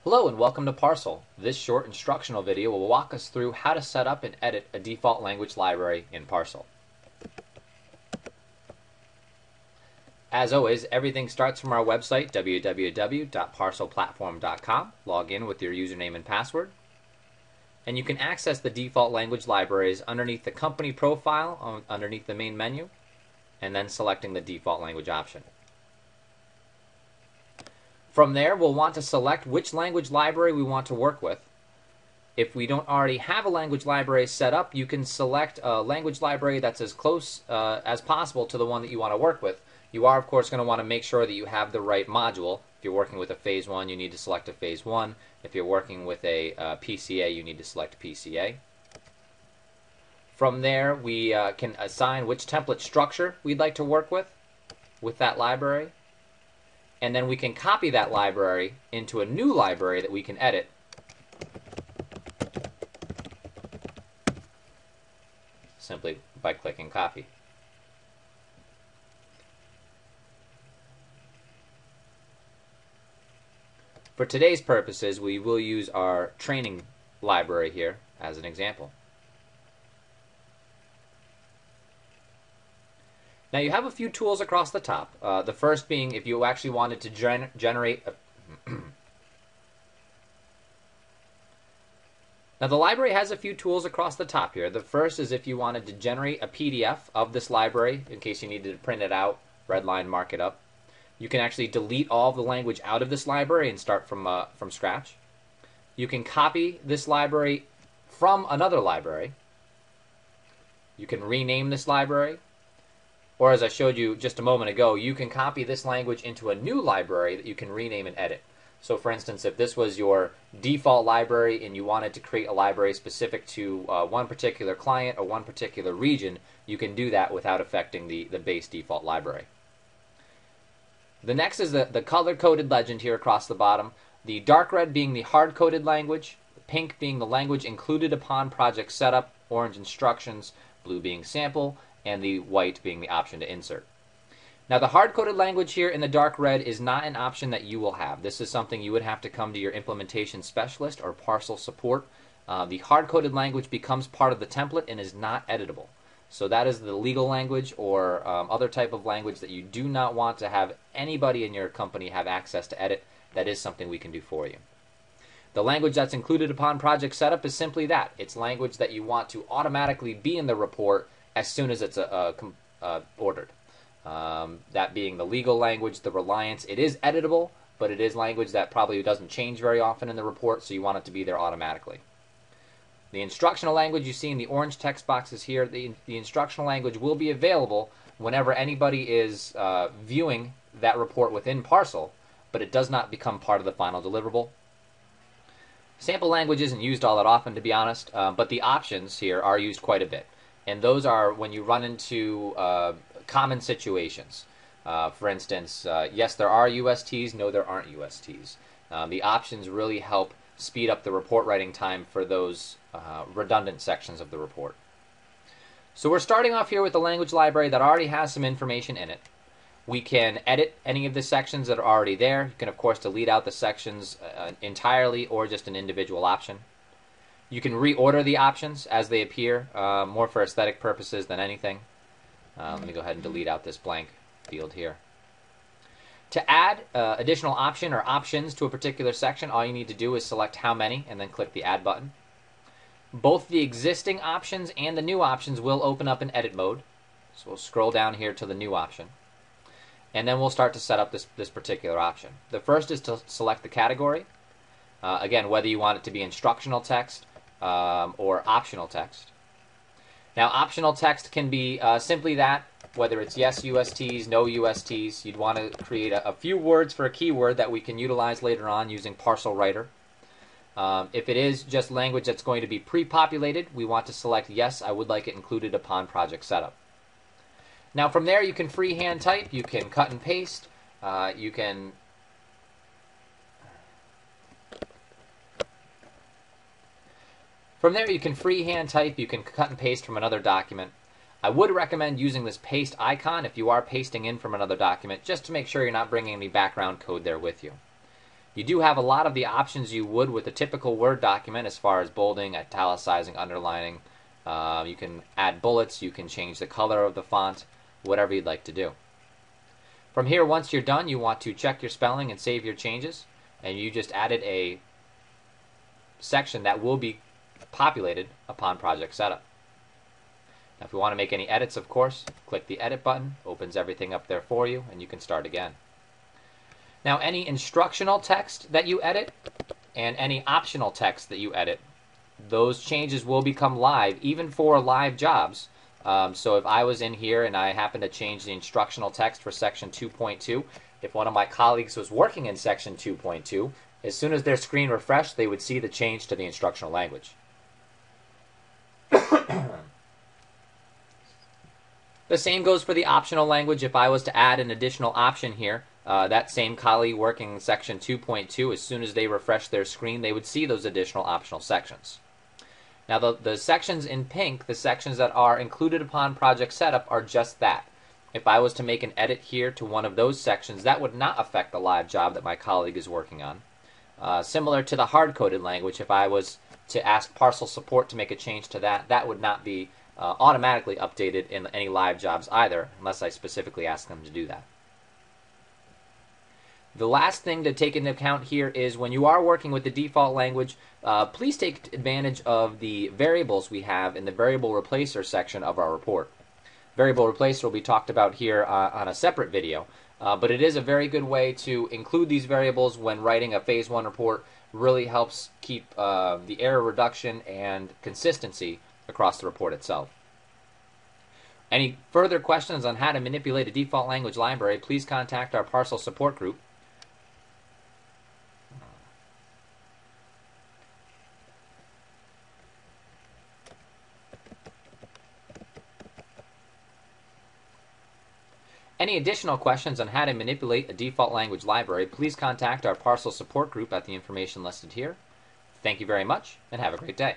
Hello and welcome to Parcel. This short instructional video will walk us through how to set up and edit a default language library in Parcel. As always, everything starts from our website, www.parcelplatform.com. Log in with your username and password. And you can access the default language libraries underneath the company profile, underneath the main menu, and then selecting the default language option. From there, we'll want to select which language library we want to work with. If we don't already have a language library set up, you can select a language library that's as close as possible to the one that you want to work with. You are, of course, going to want to make sure that you have the right module. If you're working with a Phase 1, you need to select a Phase 1. If you're working with a PCA, you need to select PCA. From there, we can assign which template structure we'd like to work with that library. And then we can copy that library into a new library that we can edit. Simply by clicking copy. For today's purposes, we will use our training library here as an example. Now you have a few tools across the top. The first being if you actually wanted to generate a Now the library has a few tools across the top here. The first is if you wanted to generate a PDF of this library in case you needed to print it out, redline, mark it up. You can actually delete all the language out of this library and start from scratch. You can copy this library from another library. You can rename this library. Or as I showed you just a moment ago, you can copy this language into a new library that you can rename and edit. So for instance, if this was your default library and you wanted to create a library specific to one particular client or one particular region, you can do that without affecting the base default library. The next is the color-coded legend here across the bottom. The dark red being the hard-coded language, the pink being the language included upon project setup, orange instructions, blue being sample, and the white being the option to insert. Now the hard-coded language here in the dark red is not an option that you will have. This is something you would have to come to your implementation specialist or Parcel support. The hard-coded language becomes part of the template and is not editable. So that is the legal language or other type of language that you do not want to have anybody in your company have access to edit. That is something we can do for you. The language that's included upon project setup is simply that. It's language that you want to automatically be in the report as soon as it's ordered. That being the legal language, the reliance. It is editable, but it is language that probably doesn't change very often in the report, so you want it to be there automatically. The instructional language you see in the orange text boxes here, the instructional language will be available whenever anybody is viewing that report within Parcel, but it does not become part of the final deliverable. Sample language isn't used all that often, to be honest, but the options here are used quite a bit. And those are when you run into common situations. For instance, yes, there are USTs, no, there aren't USTs. The options really help speed up the report writing time for those redundant sections of the report. So we're starting off here with the language library that already has some information in it. We can edit any of the sections that are already there. You can, of course, delete out the sections entirely or just an individual option. You can reorder the options as they appear, more for aesthetic purposes than anything. Let me go ahead and delete out this blank field here. To add additional option or options to a particular section, all you need to do is select how many and then click the add button. Both the existing options and the new options will open up in edit mode. So we'll scroll down here to the new option. And then we'll start to set up this particular option. The first is to select the category. Again, whether you want it to be instructional text or optional text. Now, optional text can be simply that, whether it's yes USTs, no USTs. You'd want to create a few words for a keyword that we can utilize later on using Parcel Writer. If it is just language that's going to be pre-populated, we want to select yes, I would like it included upon project setup. Now, from there, you can freehand type, you can cut and paste, you can freehand type, you can cut and paste from another document. I would recommend using this paste icon if you are pasting in from another document, just to make sure you're not bringing any background code there with you. You do have a lot of the options you would with a typical Word document as far as bolding, italicizing, underlining. You can add bullets, you can change the color of the font, whatever you'd like to do. From here, once you're done, you want to check your spelling and save your changes, and you just added a section that will be populated upon project setup. Now, if you want to make any edits, of course, click the edit button, opens everything up there for you, and you can start again. Now, any instructional text that you edit and any optional text that you edit, those changes will become live even for live jobs. So if I was in here and I happen to change the instructional text for section 2.2, if one of my colleagues was working in section 2.2, as soon as their screen refreshed, they would see the change to the instructional language. The same goes for the optional language. If I was to add an additional option here, that same colleague working in section 2.2, as soon as they refresh their screen, they would see those additional optional sections. Now, the sections in pink, the sections that are included upon project setup, are just that. If I was to make an edit here to one of those sections, that would not affect the live job that my colleague is working on. Similar to the hard-coded language, if I was to ask parcel support to make a change to that, that would not be automatically updated in any live jobs either, unless I specifically ask them to do that. The last thing to take into account here is when you are working with the default language, please take advantage of the variables we have in the variable replacer section of our report. Variable replacer will be talked about here on a separate video, but it is a very good way to include these variables when writing a Phase 1 report. Really helps keep the error reduction and consistency across the report itself. Any further questions on how to manipulate a default language library, please contact our parcel support group. Any additional questions on how to manipulate a default language library, please contact our parcel support group at the information listed here. Thank you very much, and have a great day.